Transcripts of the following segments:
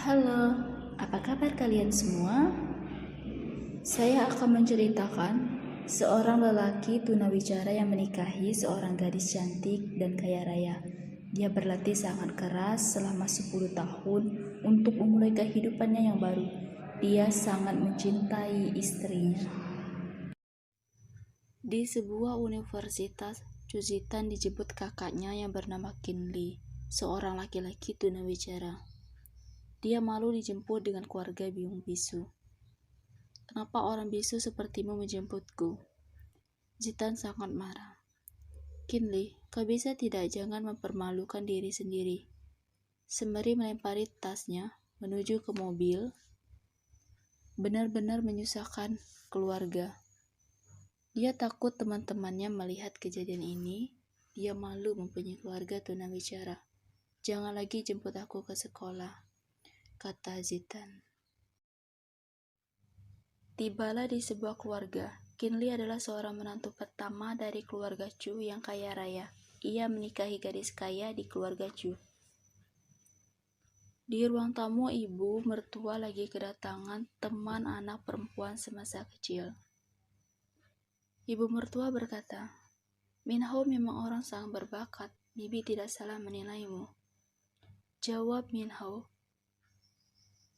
Halo, apa kabar kalian semua? Saya akan menceritakan seorang lelaki tunawicara yang menikahi seorang gadis cantik dan kaya raya. Dia berlatih sangat keras selama 10 tahun untuk memulai kehidupannya yang baru. Dia sangat mencintai istrinya. Di sebuah universitas, Chuzitan dijemput kakaknya yang bernama Kinley, seorang laki-laki tunawicara. Dia malu dijemput dengan keluarga biung bisu. Kenapa orang bisu sepertimu menjemputku? Zitan sangat marah. Kinley, kau bisa tidak jangan mempermalukan diri sendiri. Sembari melempari tasnya menuju ke mobil, benar-benar menyusahkan keluarga. Dia takut teman-temannya melihat kejadian ini. Dia malu mempunyai keluarga tunawicara. Jangan lagi jemput aku ke sekolah, kata Zitan. Tibalah di sebuah keluarga. Kinley adalah seorang menantu pertama dari keluarga Chu yang kaya raya. Ia menikahi gadis kaya di keluarga Chu. Di ruang tamu, ibu mertua lagi kedatangan teman anak perempuan semasa kecil. Ibu mertua berkata, "Minho memang orang sangat berbakat. Bibi tidak salah menilaimu." Jawab Minho,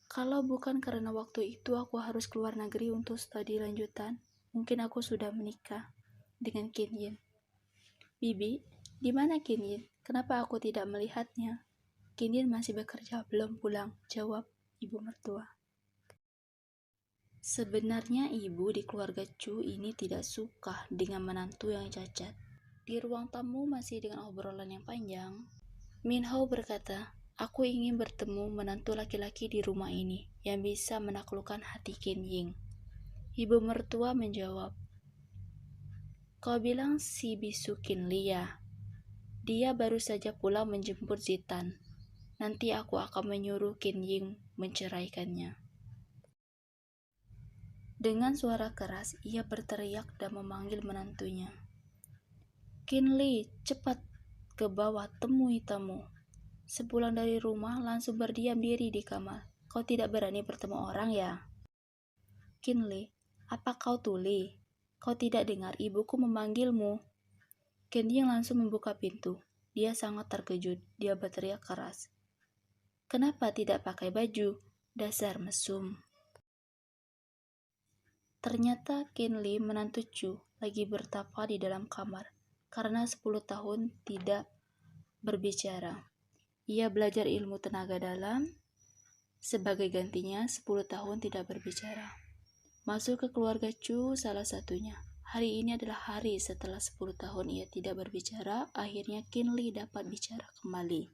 "Kalau bukan karena waktu itu aku harus keluar negeri untuk studi lanjutan, mungkin aku sudah menikah dengan Kinyin." "Bibi, di mana Kinyin? Kenapa aku tidak melihatnya?" "Kinyin masih bekerja, belum pulang," jawab ibu mertua. Sebenarnya ibu di keluarga Chu ini tidak suka dengan menantu yang cacat. Di ruang tamu masih dengan obrolan yang panjang, Minho berkata, "Aku ingin bertemu menantu laki-laki di rumah ini yang bisa menaklukkan hati Kinyin." Ibu mertua menjawab, "Kau bilang si bisu Kinley ya? Dia baru saja pulang menjemput Zitan. Nanti aku akan menyuruh Kinyin menceraikannya." Dengan suara keras, ia berteriak dan memanggil menantunya. "Kinley, cepat ke bawah temui tamu." Sepulang dari rumah, langsung berdiam diri di kamar. "Kau tidak berani bertemu orang ya?" "Kinley, apa kau tuli? Kau tidak dengar ibuku memanggilmu?" Kinley langsung membuka pintu. Dia sangat terkejut. Dia berteriak keras, "Kenapa tidak pakai baju? Dasar mesum." Ternyata Kinley menantu Chu lagi bertapa di dalam kamar karena 10 tahun tidak berbicara. Ia belajar ilmu tenaga dalam. Sebagai gantinya 10 tahun tidak berbicara. Masuk ke keluarga Chu salah satunya. Hari ini adalah hari setelah 10 tahun ia tidak berbicara, akhirnya Kinley dapat bicara kembali.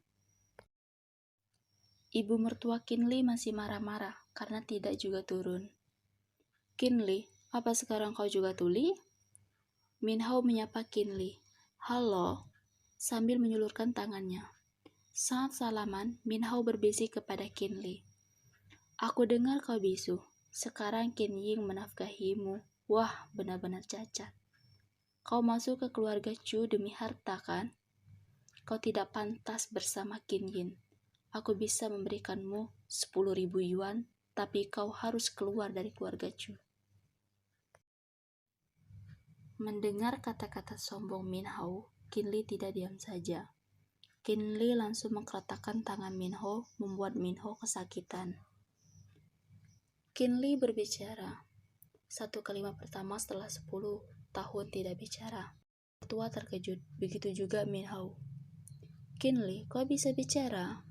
Ibu mertua Kinley masih marah-marah karena tidak juga turun. "Kinley, apa sekarang kau juga tuli?" Minho menyapa Kinley. "Halo," sambil menyulurkan tangannya. Saat salaman, Minho berbisik kepada Kinley, "Aku dengar kau bisu. Sekarang Kinyin menafkahimu. Wah, benar-benar cacat. Kau masuk ke keluarga Chu demi harta, kan? Kau tidak pantas bersama Kinyin. Aku bisa memberikanmu 10.000 yuan, tapi kau harus keluar dari keluarga Chu." Mendengar kata-kata sombong Minho, Kinley tidak diam saja. Kinley langsung mengkeretakkan tangan Minho, membuat Minho kesakitan. Kinley berbicara. Satu kalimat pertama setelah 10 tahun tidak bicara. Mertua terkejut, begitu juga Minho. "Kinley, kau bisa bicara?"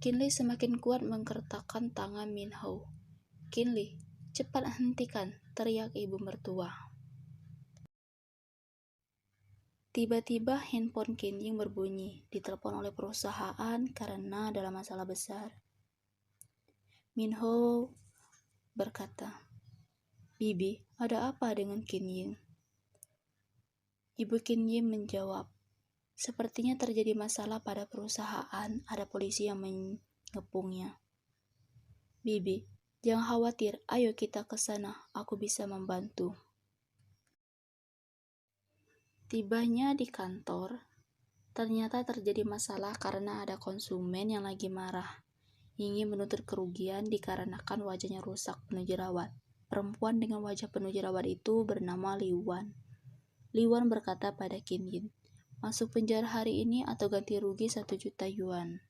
Kinley semakin kuat mengkeretakkan tangan Minho. "Kinley, cepat hentikan," teriak ibu mertua. Tiba-tiba handphone Kinyin berbunyi, ditelepon oleh perusahaan karena dalam masalah besar. Minho berkata, "Bibi, ada apa dengan Kinyin?" Ibu Kinyin menjawab, "Sepertinya terjadi masalah pada perusahaan, ada polisi yang mengepungnya." "Bibi, jangan khawatir, ayo kita ke sana, aku bisa membantu." Tibanya di kantor, ternyata terjadi masalah karena ada konsumen yang lagi marah. ingin menuntut kerugian dikarenakan wajahnya rusak penuh jerawat. Perempuan dengan wajah penuh jerawat itu bernama Li Wan. Li Wan berkata pada Qin Yin, "Masuk penjara hari ini atau ganti rugi 1 juta yuan."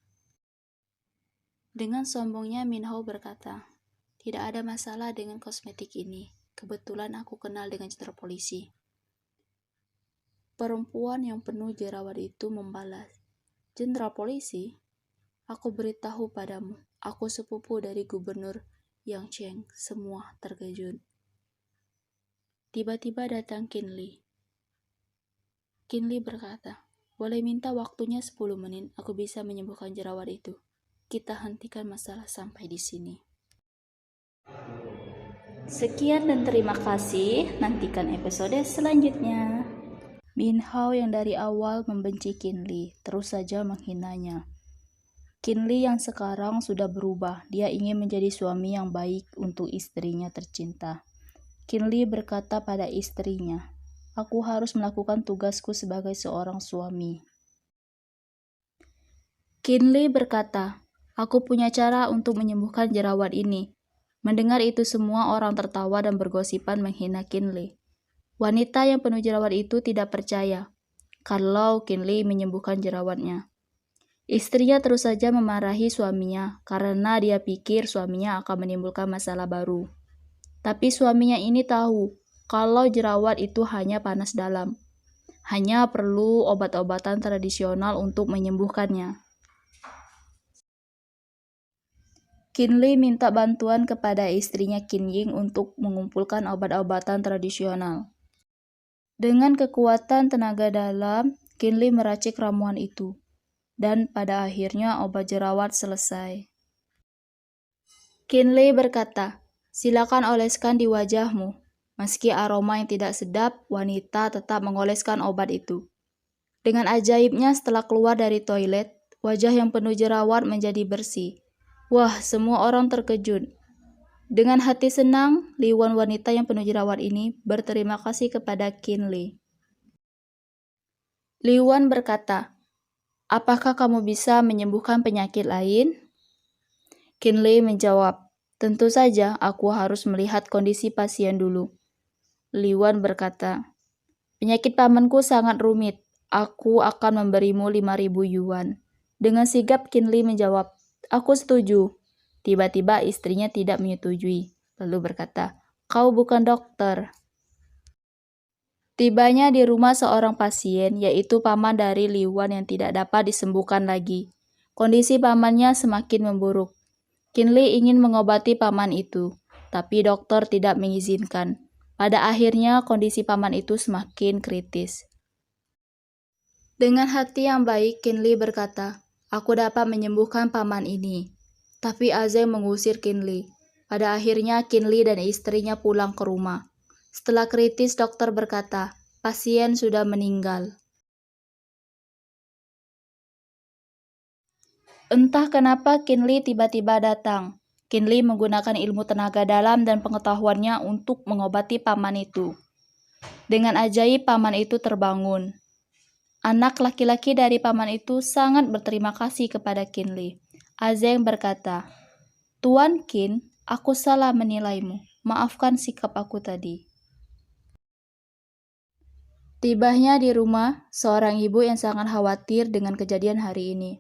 Dengan sombongnya Min Hao berkata, "Tidak ada masalah dengan kosmetik ini. Kebetulan aku kenal dengan jenderal polisi." Perempuan yang penuh jerawat itu membalas, "Jenderal polisi? Aku beritahu padamu, aku sepupu dari Gubernur Yang Cheng." Semua terkejut. Tiba-tiba datang Qin Li. Qin Li berkata, "Boleh minta waktunya 10 menit, aku bisa menyembuhkan jerawat itu. Kita hentikan masalah sampai di sini." Sekian dan terima kasih. Nantikan episode selanjutnya. Min Hao yang dari awal membenci Qin Li, terus saja menghinanya. Qin Li yang sekarang sudah berubah, dia ingin menjadi suami yang baik untuk istrinya tercinta. Qin Li berkata pada istrinya, "Aku harus melakukan tugasku sebagai seorang suami." Qin Li berkata, "Aku punya cara untuk menyembuhkan jerawat ini." Mendengar itu semua orang tertawa dan bergosipan menghina Qin Li. Wanita yang penuh jerawat itu tidak percaya kalau Qin Li menyembuhkan jerawatnya. Istrinya terus saja memarahi suaminya karena dia pikir suaminya akan menimbulkan masalah baru. Tapi suaminya ini tahu kalau jerawat itu hanya panas dalam. Hanya perlu obat-obatan tradisional untuk menyembuhkannya. Qin Li minta bantuan kepada istrinya Qin Ying untuk mengumpulkan obat-obatan tradisional. Dengan kekuatan tenaga dalam, Qin Li meracik ramuan itu. Dan pada akhirnya obat jerawat selesai. Qin Li berkata, "Silakan oleskan di wajahmu." Meski aroma yang tidak sedap, wanita tetap mengoleskan obat itu. Dengan ajaibnya setelah keluar dari toilet, wajah yang penuh jerawat menjadi bersih. Wah, semua orang terkejut. Dengan hati senang, Li Wan wanita yang penuh jerawat ini berterima kasih kepada Qin Li. Li Wan berkata, "Apakah kamu bisa menyembuhkan penyakit lain?" Qin Li menjawab, "Tentu saja, aku harus melihat kondisi pasien dulu." Li Wan berkata, "Penyakit pamanku sangat rumit. Aku akan memberimu 5.000 yuan." Dengan sigap Qin Li menjawab, "Aku setuju." Tiba-tiba istrinya tidak menyetujui, lalu berkata, "Kau bukan dokter." Tibanya di rumah seorang pasien, yaitu paman dari Li Wan yang tidak dapat disembuhkan lagi. Kondisi pamannya semakin memburuk. Qin Li ingin mengobati paman itu, tapi dokter tidak mengizinkan. Pada akhirnya kondisi paman itu semakin kritis. Dengan hati yang baik, Qin Li berkata, "Aku dapat menyembuhkan paman ini." Tapi Azeng mengusir Qin Li. Pada akhirnya Qin Li dan istrinya pulang ke rumah. Setelah kritis, dokter berkata, pasien sudah meninggal. Entah kenapa Qin Li tiba-tiba datang. Qin Li menggunakan ilmu tenaga dalam dan pengetahuannya untuk mengobati paman itu. Dengan ajaib paman itu terbangun. Anak laki-laki dari paman itu sangat berterima kasih kepada Qin Li. Azeng berkata, "Tuan Qin, aku salah menilaimu. Maafkan sikap aku tadi." Tibanya di rumah, seorang ibu yang sangat khawatir dengan kejadian hari ini.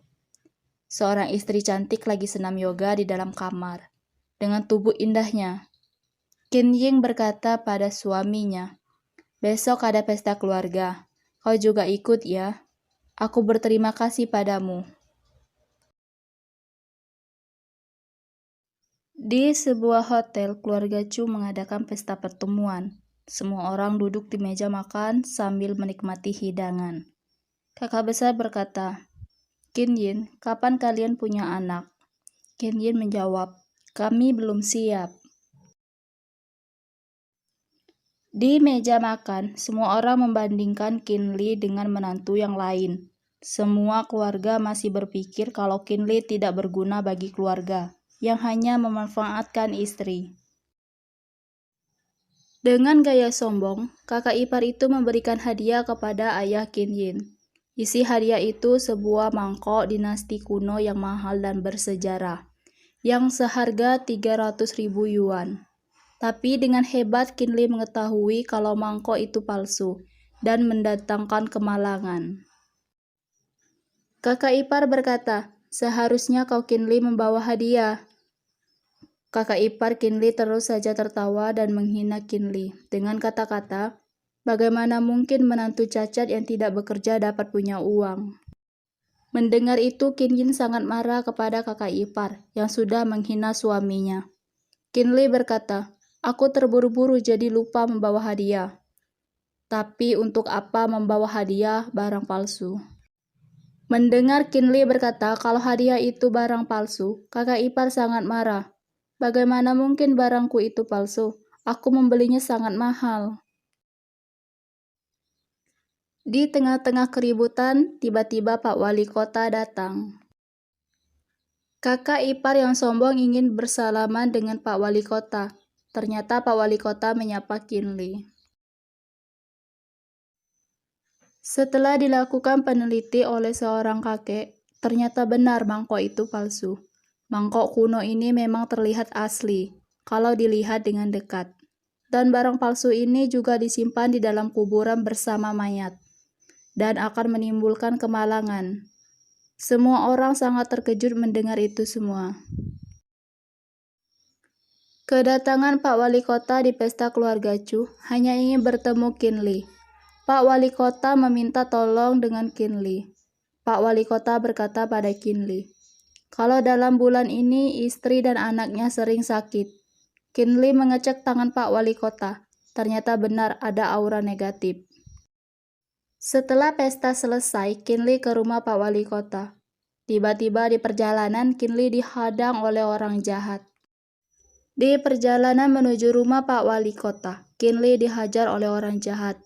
Seorang istri cantik lagi senam yoga di dalam kamar, dengan tubuh indahnya. Qin Ying berkata pada suaminya, "Besok ada pesta keluarga. Kau juga ikut ya. Aku berterima kasih padamu." Di sebuah hotel, keluarga Chu mengadakan pesta pertemuan. Semua orang duduk di meja makan sambil menikmati hidangan. Kakak besar berkata, "Qin Yin, kapan kalian punya anak?" Qin Yin menjawab, "Kami belum siap." Di meja makan, semua orang membandingkan Qin Li dengan menantu yang lain. Semua keluarga masih berpikir kalau Qin Li tidak berguna bagi keluarga, yang hanya memanfaatkan istri. Dengan gaya sombong, kakak ipar itu memberikan hadiah kepada ayah Qin Yin. Isi hadiah itu sebuah mangkok dinasti kuno yang mahal dan bersejarah. yang seharga 300.000 yuan. Tapi dengan hebat Qin Li mengetahui kalau mangkok itu palsu dan mendatangkan kemalangan. Kakak ipar berkata, "Seharusnya kau Qin Li membawa hadiah." Kakak ipar Qin Li terus saja tertawa dan menghina Qin Li dengan kata-kata, "Bagaimana mungkin menantu cacat yang tidak bekerja dapat punya uang?" Mendengar itu, Qin Yin sangat marah kepada kakak ipar yang sudah menghina suaminya. Qin Li berkata, "Aku terburu-buru jadi lupa membawa hadiah." Tapi untuk apa membawa hadiah barang palsu? Mendengar Qin Li berkata kalau hadiah itu barang palsu, kakak ipar sangat marah. "Bagaimana mungkin barangku itu palsu? Aku membelinya sangat mahal." Di tengah-tengah keributan, tiba-tiba Pak Wali Kota datang. Kakak ipar yang sombong ingin bersalaman dengan Pak Wali Kota. Ternyata Pak Wali Kota menyapa Qin Li. Setelah dilakukan peneliti oleh seorang kakek, ternyata benar mangkok itu palsu. Mangkok kuno ini memang terlihat asli kalau dilihat dengan dekat. Dan barang palsu ini juga disimpan di dalam kuburan bersama mayat dan akan menimbulkan kemalangan. Semua orang sangat terkejut mendengar itu semua. Kedatangan Pak Wali Kota di pesta keluarga Chu hanya ingin bertemu Qin Li. Pak Wali Kota meminta tolong dengan Qin Li. Pak Wali Kota berkata pada Qin Li, kalau dalam bulan ini istri dan anaknya sering sakit. Qin Li mengecek tangan Pak Wali Kota. Ternyata benar ada aura negatif. Setelah pesta selesai, Qin Li ke rumah Pak Wali Kota. Tiba-tiba di perjalanan, Qin Li dihadang oleh orang jahat. Di perjalanan menuju rumah Pak Wali Kota, Qin Li dihajar oleh orang jahat.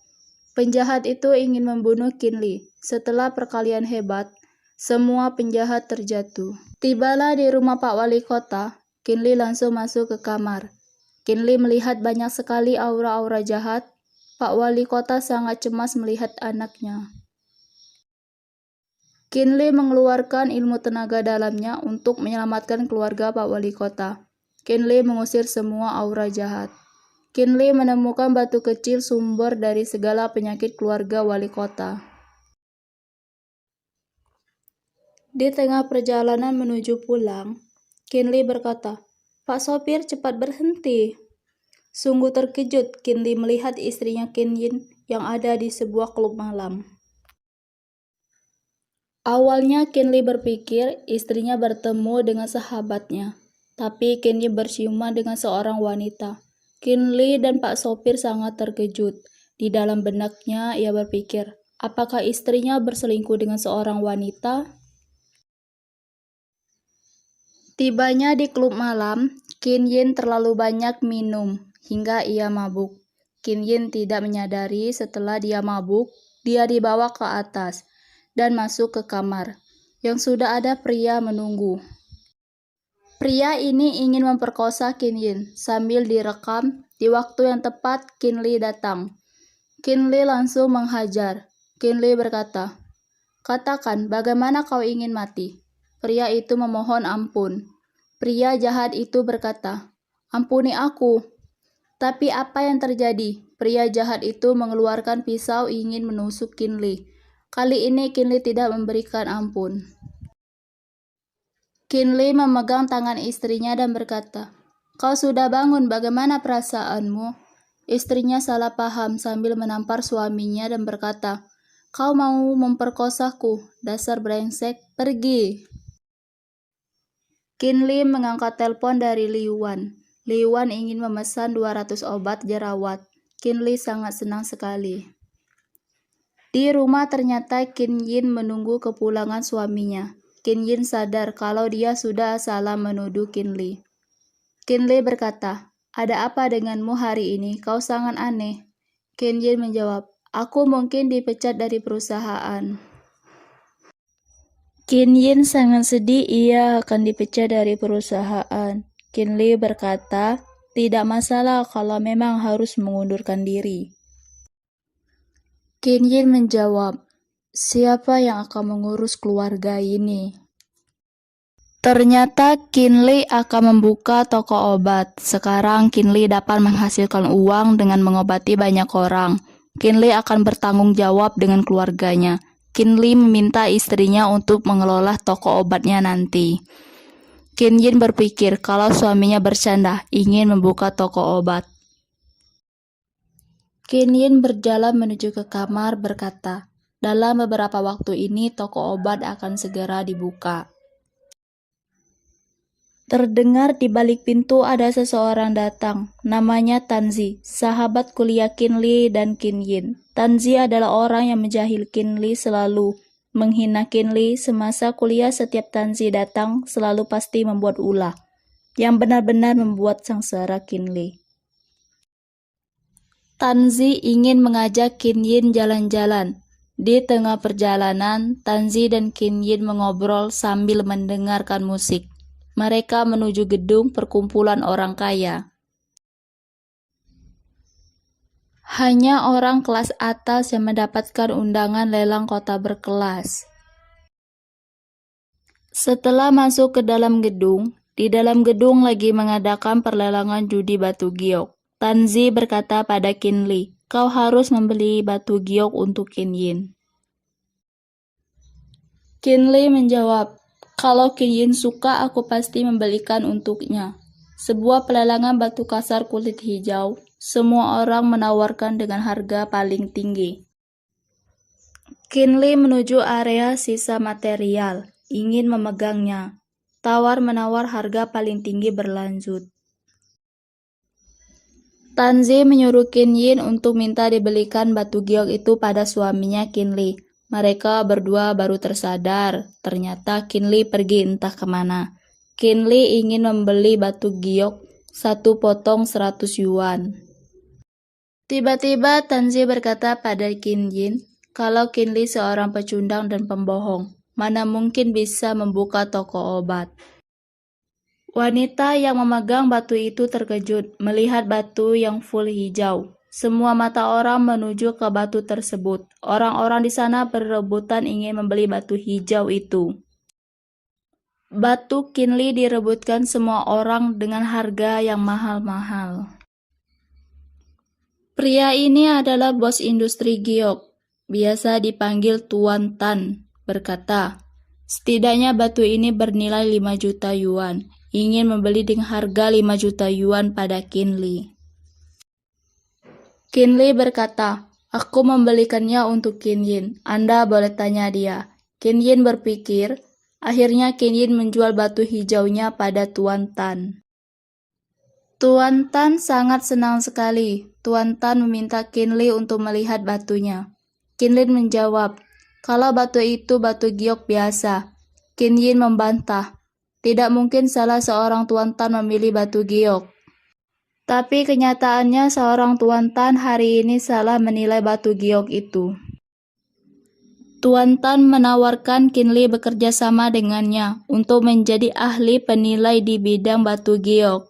Penjahat itu ingin membunuh Qin Li. Setelah perkelahian hebat, semua penjahat terjatuh. Tibalah di rumah Pak Wali Kota, Qin Li langsung masuk ke kamar. Qin Li melihat banyak sekali aura-aura jahat. Pak Wali Kota sangat cemas melihat anaknya. Qin Li mengeluarkan ilmu tenaga dalamnya untuk menyelamatkan keluarga Pak Wali Kota. Qin Li mengusir semua aura jahat. Qin Li menemukan batu kecil sumber dari segala penyakit keluarga Wali Kota. Di tengah perjalanan menuju pulang, Qin Li berkata, "Pak sopir, cepat berhenti." Sungguh terkejut Qin Li melihat istrinya Qin Yin yang ada di sebuah klub malam. Awalnya Qin Li berpikir istrinya bertemu dengan sahabatnya, tapi Qin Yin bersiuman dengan seorang wanita. Qin Li dan Pak sopir sangat terkejut. Di dalam benaknya ia berpikir, apakah istrinya berselingkuh dengan seorang wanita? Tibanya di klub malam, Qin Yin terlalu banyak minum hingga ia mabuk. Qin Yin tidak menyadari setelah dia mabuk, dia dibawa ke atas dan masuk ke kamar yang sudah ada pria menunggu. Pria ini ingin memperkosa Qin Yin sambil direkam. Di waktu yang tepat, Qin Li datang. Qin Li langsung menghajar. Qin Li berkata, "Katakan, bagaimana kau ingin mati?" Pria itu memohon ampun. Pria jahat itu berkata, "Ampuni aku." Tapi apa yang terjadi? Pria jahat itu mengeluarkan pisau ingin menusuk Qin Li. Kali ini Qin Li tidak memberikan ampun. Qin Li memegang tangan istrinya dan berkata, "Kau sudah bangun, bagaimana perasaanmu?" Istrinya salah paham sambil menampar suaminya dan berkata, "Kau mau memperkosaku, dasar brengsek, pergi." Qin Li mengangkat telepon dari Li Yuan. Li Yuan ingin memesan 200 obat jerawat. Qin Li sangat senang sekali. Di rumah ternyata Qin Yin menunggu kepulangan suaminya. Qin Yin sadar kalau dia sudah salah menuduh Qin Li. Qin Li berkata, "Ada apa denganmu hari ini? Kau sangat aneh." Qin Yin menjawab, "Aku mungkin dipecat dari perusahaan." Qin Yin sangat sedih ia akan dipecat dari perusahaan. Qin Li berkata, "Tidak masalah kalau memang harus mengundurkan diri." Qin Yin menjawab, "Siapa yang akan mengurus keluarga ini?" Ternyata Kinley akan membuka toko obat. Sekarang Kinley dapat menghasilkan uang dengan mengobati banyak orang. Kinley akan bertanggung jawab dengan keluarganya. Kinley meminta istrinya untuk mengelola toko obatnya nanti. Kin Yin berpikir kalau suaminya bercanda ingin membuka toko obat. Kin Yin berjalan menuju ke kamar berkata, dalam beberapa waktu ini toko obat akan segera dibuka. Terdengar di balik pintu ada seseorang datang. Namanya Tanzi, sahabat kuliah Kinley dan Kin Yin. Tanzi adalah orang yang menjahil Kinley selalu menghina Kinley. Semasa kuliah setiap Tanzi datang selalu pasti membuat ulah yang benar-benar membuat sengsara Kinley. Tanzi ingin mengajak Kin Yin jalan-jalan. Di tengah perjalanan, Tanzi dan Kin Yin mengobrol sambil mendengarkan musik. Mereka menuju gedung perkumpulan orang kaya. Hanya orang kelas atas yang mendapatkan undangan lelang kota berkelas. Setelah masuk ke dalam gedung, di dalam gedung lagi mengadakan perlelangan judi batu giok. Tanzi berkata pada Kinley, kau harus membeli batu giok untuk Kin Yin. Kinley menjawab, kalau Kin Yin suka, aku pasti membelikan untuknya. Sebuah pelelangan batu kasar kulit hijau. Semua orang menawarkan dengan harga paling tinggi. Kinley menuju area sisa material, ingin memegangnya. Tawar-menawar harga paling tinggi berlanjut. Tanzi menyuruh Kin Yin untuk minta dibelikan batu giok itu pada suaminya Kinley. Mereka berdua baru tersadar, ternyata Kinley pergi entah kemana. Kinley ingin membeli batu giok, satu potong 100 yuan. Tiba-tiba Tanzi berkata pada Kin Yin, kalau Kinley seorang pecundang dan pembohong, mana mungkin bisa membuka toko obat. Wanita yang memegang batu itu terkejut melihat batu yang full hijau. Semua mata orang menuju ke batu tersebut. Orang-orang di sana berebutan ingin membeli batu hijau itu. Batu Kinley direbutkan semua orang dengan harga yang mahal-mahal. Pria ini adalah bos industri giok, biasa dipanggil Tuan Tan, berkata, setidaknya batu ini bernilai 5 juta yuan. Ingin membeli dengan harga 5 juta yuan pada Kinley. Kinley berkata, aku membelikannya untuk Kin Yin. Anda boleh tanya dia. Kin Yin berpikir, akhirnya Kin Yin menjual batu hijaunya pada Tuan Tan. Tuan Tan sangat senang sekali. Tuan Tan meminta Kinley untuk melihat batunya. Kinley menjawab, kalau batu itu batu giok biasa. Kin Yin membantah, tidak mungkin salah seorang Tuan Tan memilih batu giok. Tapi kenyataannya seorang Tuan Tan hari ini salah menilai batu giok itu. Tuan Tan menawarkan Kinley bekerja sama dengannya untuk menjadi ahli penilai di bidang batu giok.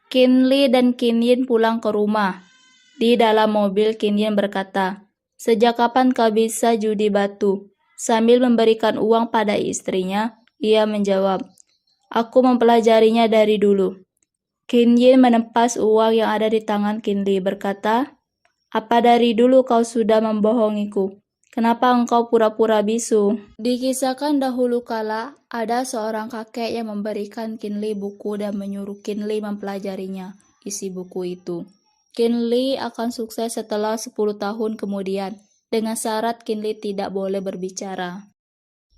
Kinley dan Kin Yin pulang ke rumah. Di dalam mobil Kin Yin berkata, sejak kapan kau bisa judi batu? Sambil memberikan uang pada istrinya, ia menjawab, aku mempelajarinya dari dulu. Kin Yin menempas uang yang ada di tangan Kinley berkata, apa dari dulu kau sudah membohongiku? Kenapa engkau pura-pura bisu? Dikisahkan dahulu kala, ada seorang kakek yang memberikan Kinley buku dan menyuruh Kinley mempelajarinya, isi buku itu. Kinley akan sukses setelah 10 tahun kemudian, dengan syarat Kinley tidak boleh berbicara.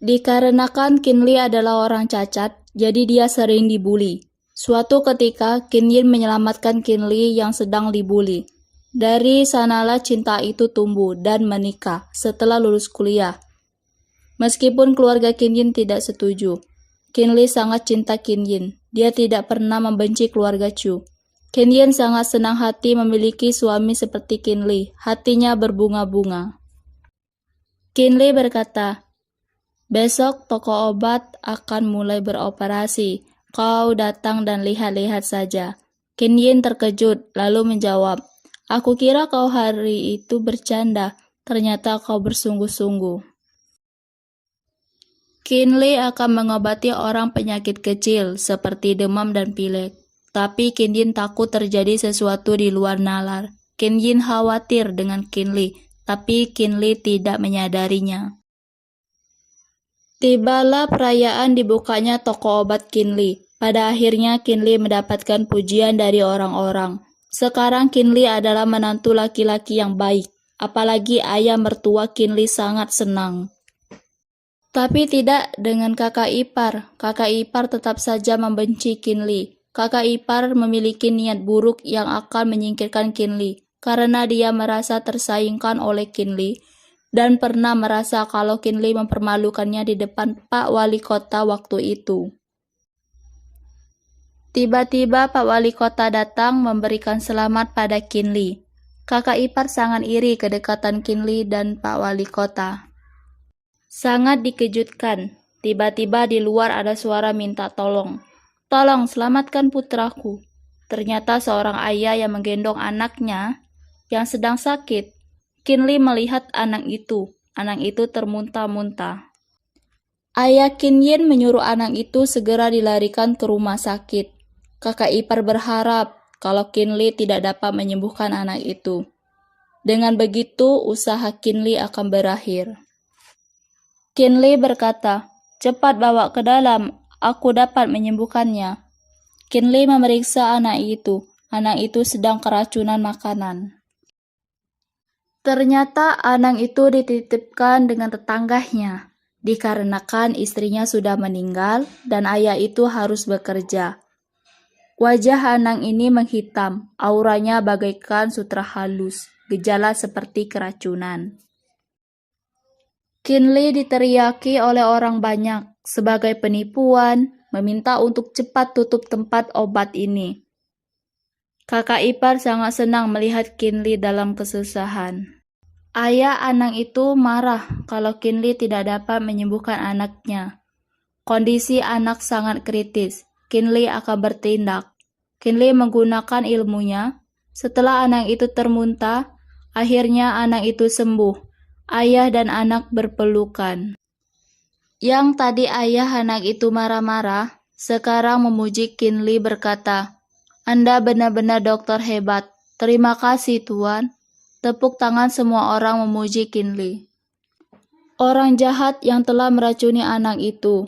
Dikarenakan Kinley adalah orang cacat, jadi dia sering dibuli. Suatu ketika, Kin Yin menyelamatkan Kinley yang sedang dibuli. Dari sanalah cinta itu tumbuh dan menikah setelah lulus kuliah. Meskipun keluarga Kin Yin tidak setuju, Kinley sangat cinta Kin Yin. Dia tidak pernah membenci keluarga Chu. Kin Yin sangat senang hati memiliki suami seperti Kinley. Hatinya berbunga-bunga. Kinley berkata, besok toko obat akan mulai beroperasi. Kau datang dan lihat-lihat saja. Kin Yin terkejut, lalu menjawab, aku kira kau hari itu bercanda, ternyata kau bersungguh-sungguh. Kinley akan mengobati orang penyakit kecil seperti demam dan pilek. Tapi Kinjin takut terjadi sesuatu di luar nalar. Kinjin khawatir dengan Kinley, tapi Kinley tidak menyadarinya. Tibalah perayaan dibukanya toko obat Kinley. Pada akhirnya Kinley mendapatkan pujian dari orang-orang. Sekarang Kinley adalah menantu laki-laki yang baik. Apalagi ayah mertua Kinley sangat senang. Tapi tidak dengan kakak ipar. Kakak ipar tetap saja membenci Kinley. Kakak ipar memiliki niat buruk yang akan menyingkirkan Kinley karena dia merasa tersaingkan oleh Kinley dan pernah merasa kalau Kinley mempermalukannya di depan Pak Wali Kota waktu itu. Tiba-tiba Pak Wali Kota datang memberikan selamat pada Kinley. Kakak ipar sangat iri kedekatan Kinley dan Pak Wali Kota. Sangat dikejutkan, tiba-tiba di luar ada suara minta tolong. Tolong selamatkan putraku. Ternyata seorang ayah yang menggendong anaknya yang sedang sakit. Kinley melihat anak itu. Anak itu termuntah-muntah. Ayah Kinyin menyuruh anak itu segera dilarikan ke rumah sakit. Kakak ipar berharap kalau Kinley tidak dapat menyembuhkan anak itu. Dengan begitu, usaha Kinley akan berakhir. Kinley berkata, "Cepat bawa ke dalam, aku dapat menyembuhkannya." Kinley memeriksa anak itu. Anak itu sedang keracunan makanan. Ternyata anak itu dititipkan dengan tetangganya, dikarenakan istrinya sudah meninggal dan ayah itu harus bekerja. Wajah anak ini menghitam, auranya bagaikan sutra halus, gejala seperti keracunan. Kinley diteriaki oleh orang banyak sebagai penipuan, meminta untuk cepat tutup tempat obat ini. Kakak ipar sangat senang melihat Kinley dalam kesusahan. Ayah anak itu marah kalau Kinley tidak dapat menyembuhkan anaknya. Kondisi anak sangat kritis. Kinley akan bertindak. Kinley menggunakan ilmunya. Setelah anak itu termuntah, akhirnya anak itu sembuh. Ayah dan anak berpelukan. Yang tadi ayah anak itu marah-marah, sekarang memuji Kinley berkata, "Anda benar-benar dokter hebat. Terima kasih, Tuan." Tepuk tangan semua orang memuji Kinley. Orang jahat yang telah meracuni anak itu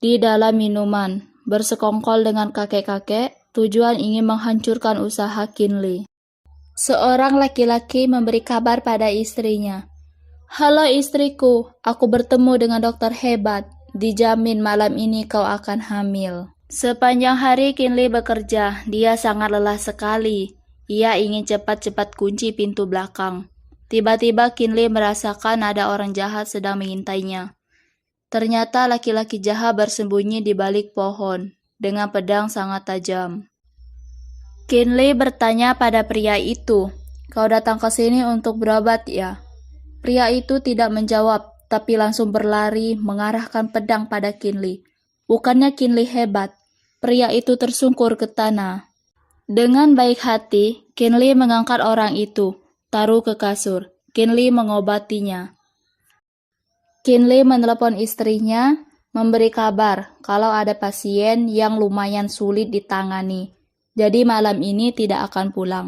di dalam minuman bersekongkol dengan kakek-kakek, tujuan ingin menghancurkan usaha Kinley. Seorang laki-laki memberi kabar pada istrinya. "Halo istriku, aku bertemu dengan dokter hebat. Dijamin malam ini kau akan hamil." Sepanjang hari Kinley bekerja, dia sangat lelah sekali. Ia ingin cepat-cepat kunci pintu belakang. Tiba-tiba Kinley merasakan ada orang jahat sedang mengintainya. Ternyata laki-laki jahat bersembunyi di balik pohon dengan pedang sangat tajam. Kinley bertanya pada pria itu, "Kau datang ke sini untuk berobat ya?" Pria itu tidak menjawab, tapi langsung berlari mengarahkan pedang pada Kinley. Bukannya Kinley hebat, pria itu tersungkur ke tanah. Dengan baik hati, Kinley mengangkat orang itu, taruh ke kasur. Kinley mengobatinya. Kinley menelepon istrinya, memberi kabar kalau ada pasien yang lumayan sulit ditangani. Jadi malam ini tidak akan pulang.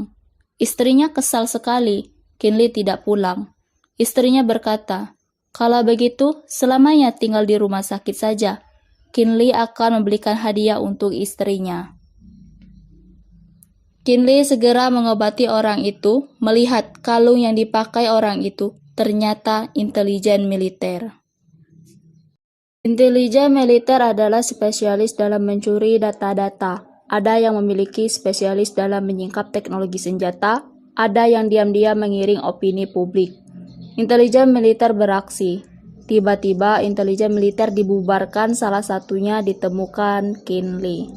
Istrinya kesal sekali, Kinley tidak pulang. Istrinya berkata, "Kalau begitu, selamanya tinggal di rumah sakit saja." Kinley akan membelikan hadiah untuk istrinya. Kinley segera mengobati orang itu, melihat kalung yang dipakai orang itu ternyata intelijen militer. Intelijen militer adalah spesialis dalam mencuri data-data. Ada yang memiliki spesialis dalam menyingkap teknologi senjata, ada yang diam-diam mengiring opini publik. Intelijen militer beraksi. Tiba-tiba intelijen militer dibubarkan, salah satunya ditemukan Kinley.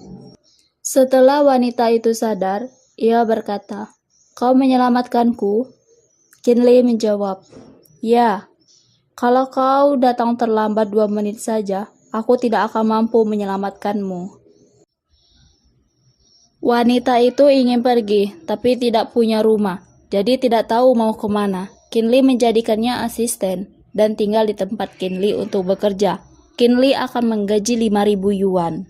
Setelah wanita itu sadar, ia berkata, "Kau menyelamatkanku?" Kinley menjawab, "Ya, kalau kau datang terlambat 2 menit saja, aku tidak akan mampu menyelamatkanmu." Wanita itu ingin pergi, tapi tidak punya rumah, jadi tidak tahu mau kemana. Kinley menjadikannya asisten dan tinggal di tempat Kinley untuk bekerja. Kinli akan menggaji 5.000 yuan.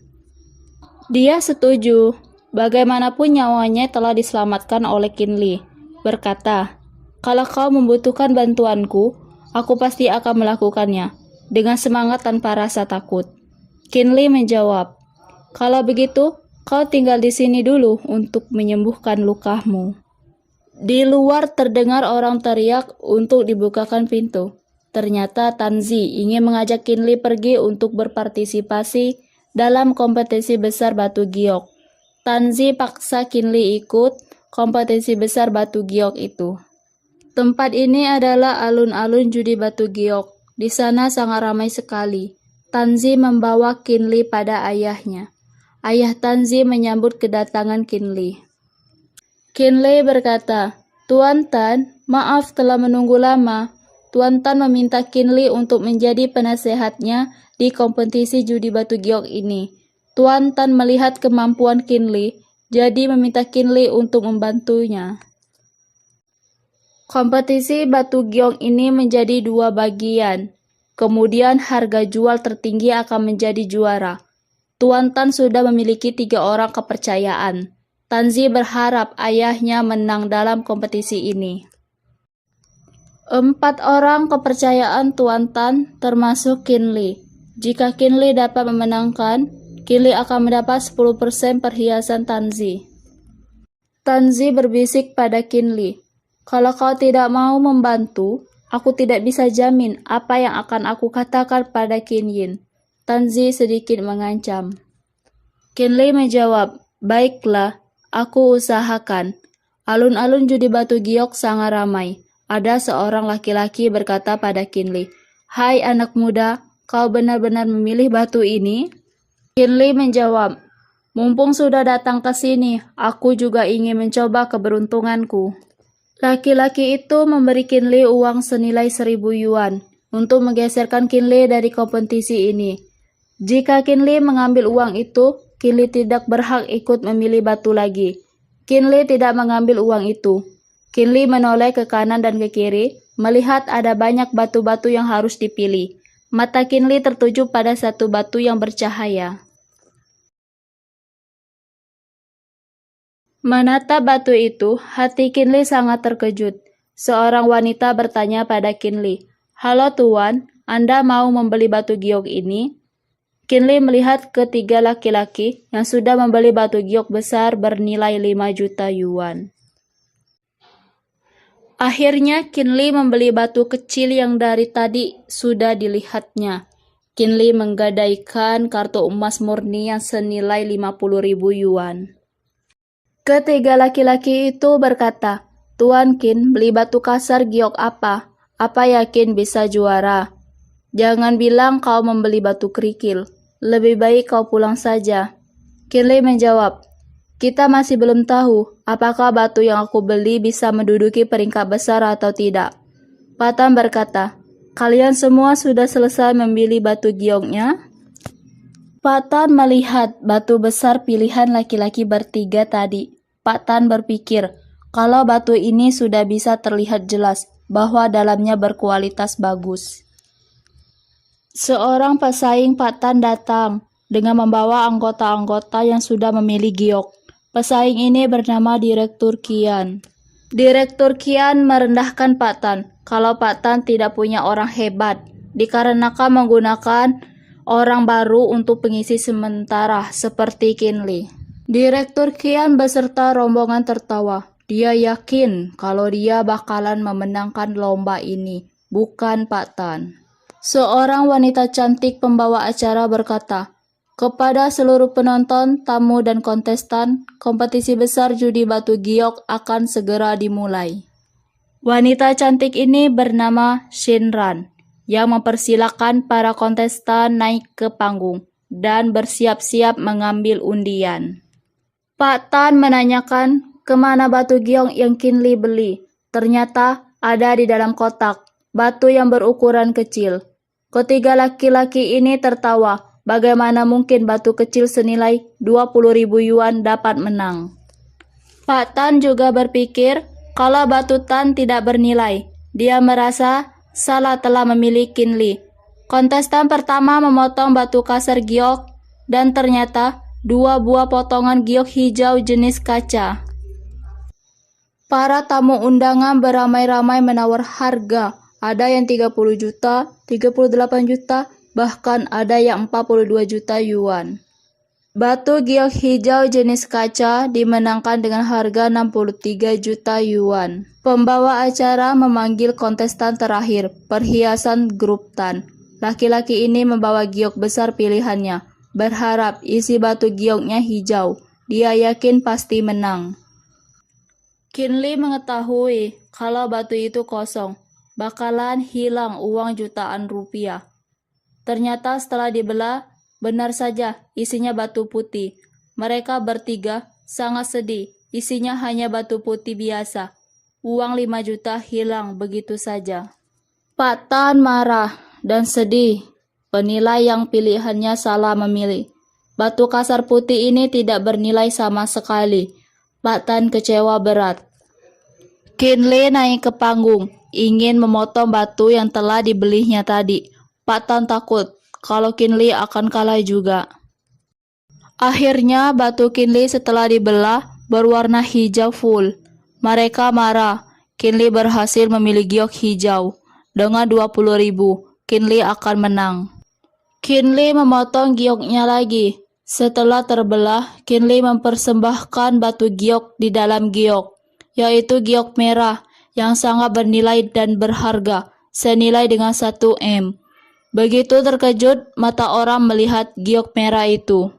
Dia setuju. Bagaimanapun nyawanya telah diselamatkan oleh Kinli. Berkata, "Kalau kau membutuhkan bantuanku, aku pasti akan melakukannya." Dengan semangat tanpa rasa takut. Kinli menjawab, "Kalau begitu, kau tinggal di sini dulu untuk menyembuhkan lukamu." Di luar terdengar orang teriak untuk dibukakan pintu. Ternyata Tanzi ingin mengajak Kinli pergi untuk berpartisipasi dalam kompetisi besar batu giok. Tanzi paksa Kinli ikut kompetisi besar batu giok itu. Tempat ini adalah alun-alun judi batu giok. Di sana sangat ramai sekali. Tanzi membawa Kinli pada ayahnya. Ayah Tanzi menyambut kedatangan Kinli. Kinli berkata, "Tuan Tan, maaf telah menunggu lama." Tuan Tan meminta Kinli untuk menjadi penasehatnya di kompetisi judi batu giok ini. Tuan Tan melihat kemampuan Kinli, jadi meminta Kinli untuk membantunya. Kompetisi batu giok ini menjadi 2 bagian. Kemudian harga jual tertinggi akan menjadi juara. Tuan Tan sudah memiliki 3 orang kepercayaan. Tanzi berharap ayahnya menang dalam kompetisi ini. 4 orang kepercayaan Tuan Tan termasuk Kinli. Jika Kinli dapat memenangkan, Kinli akan mendapat 10% perhiasan Tanzi. Tanzi berbisik pada Kinli, "Kalau kau tidak mau membantu, aku tidak bisa jamin apa yang akan aku katakan pada Kinyin." Tanzi sedikit mengancam. Kinli menjawab, "Baiklah, aku usahakan." Alun-alun judi batu giok sangat ramai. Ada seorang laki-laki berkata pada Kinli, "Hai anak muda, kau benar-benar memilih batu ini?" Kinli menjawab, "Mumpung sudah datang ke sini, aku juga ingin mencoba keberuntunganku." Laki-laki itu memberi Kinli uang senilai 1.000 yuan untuk menggeserkan Kinli dari kompetisi ini. Jika Kinli mengambil uang itu, Kinli tidak berhak ikut memilih batu lagi. Kinli tidak mengambil uang itu. Kinli menoleh ke kanan dan ke kiri, melihat ada banyak batu-batu yang harus dipilih. Mata Kinli tertuju pada satu batu yang bercahaya. Menatap batu itu, hati Kinli sangat terkejut. Seorang wanita bertanya pada Kinli, "Halo Tuan, Anda mau membeli batu giok ini?" Kinli melihat ketiga laki-laki yang sudah membeli batu giok besar bernilai 5 juta yuan. Akhirnya Kinli membeli batu kecil yang dari tadi sudah dilihatnya. Kinli menggadaikan kartu emas murni yang senilai 50.000 yuan. Ketiga laki-laki itu berkata, "Tuan Kin, beli batu kasar giok apa? Apa yakin bisa juara? Jangan bilang kau membeli batu kerikil. Lebih baik kau pulang saja." Kinli menjawab, "Kita masih belum tahu apakah batu yang aku beli bisa menduduki peringkat besar atau tidak." Patan berkata, "Kalian semua sudah selesai memilih batu gioknya?" Patan melihat batu besar pilihan laki-laki bertiga tadi. Patan berpikir, kalau batu ini sudah bisa terlihat jelas bahwa dalamnya berkualitas bagus. Seorang pesaing Patan datang dengan membawa anggota-anggota yang sudah memilih giok. Pesaing ini bernama Direktur Kian. Direktur Kian merendahkan Patan kalau Patan tidak punya orang hebat, dikarenakan menggunakan orang baru untuk pengisi sementara seperti Kinli. Direktur Kian beserta rombongan tertawa. Dia yakin kalau dia bakalan memenangkan lomba ini, bukan Patan. Seorang wanita cantik pembawa acara berkata, "Kepada seluruh penonton, tamu dan kontestan, kompetisi besar judi batu giok akan segera dimulai." Wanita cantik ini bernama Shinran, yang mempersilakan para kontestan naik ke panggung dan bersiap-siap mengambil undian. Pak Tan menanyakan kemana batu giok yang Kinli beli. Ternyata ada di dalam kotak, batu yang berukuran kecil. Ketiga laki-laki ini tertawa. Bagaimana mungkin batu kecil senilai 20.000 yuan dapat menang? Pak Tan juga berpikir kalau batu Tan tidak bernilai. Dia merasa salah telah memilih Kinli. Kontestan pertama memotong batu kasar giok dan ternyata 2 buah potongan giok hijau jenis kaca. Para tamu undangan beramai-ramai menawar harga. Ada yang 30 juta, 38 juta, bahkan ada yang 42 juta yuan. Batu giok hijau jenis kaca dimenangkan dengan harga 63 juta yuan. Pembawa acara memanggil kontestan terakhir, perhiasan grup Tan. Laki-laki ini membawa giok besar pilihannya, berharap isi batu gioknya hijau. Dia yakin pasti menang. Qin Li mengetahui kalau batu itu kosong, bakalan hilang uang jutaan rupiah. Ternyata setelah dibelah, benar saja isinya batu putih. Mereka bertiga sangat sedih, isinya hanya batu putih biasa. Uang 5 juta hilang begitu saja. Pak Tan marah dan sedih. Penilai yang pilihannya salah memilih. Batu kasar putih ini tidak bernilai sama sekali. Pak Tan kecewa berat. Qin Li naik ke panggung, ingin memotong batu yang telah dibelinya tadi. Pak Tan takut kalau Qin Li akan kalah juga. Akhirnya batu Qin Li setelah dibelah berwarna hijau full. Mereka marah. Qin Li berhasil memilih giok hijau. Dengan 20.000, Qin Li akan menang. Qin Li memotong gioknya lagi. Setelah terbelah, Qin Li mempersembahkan batu giok di dalam giok, yaitu giok merah yang sangat bernilai dan berharga, senilai dengan 1 M. Begitu terkejut mata orang melihat giok merah itu.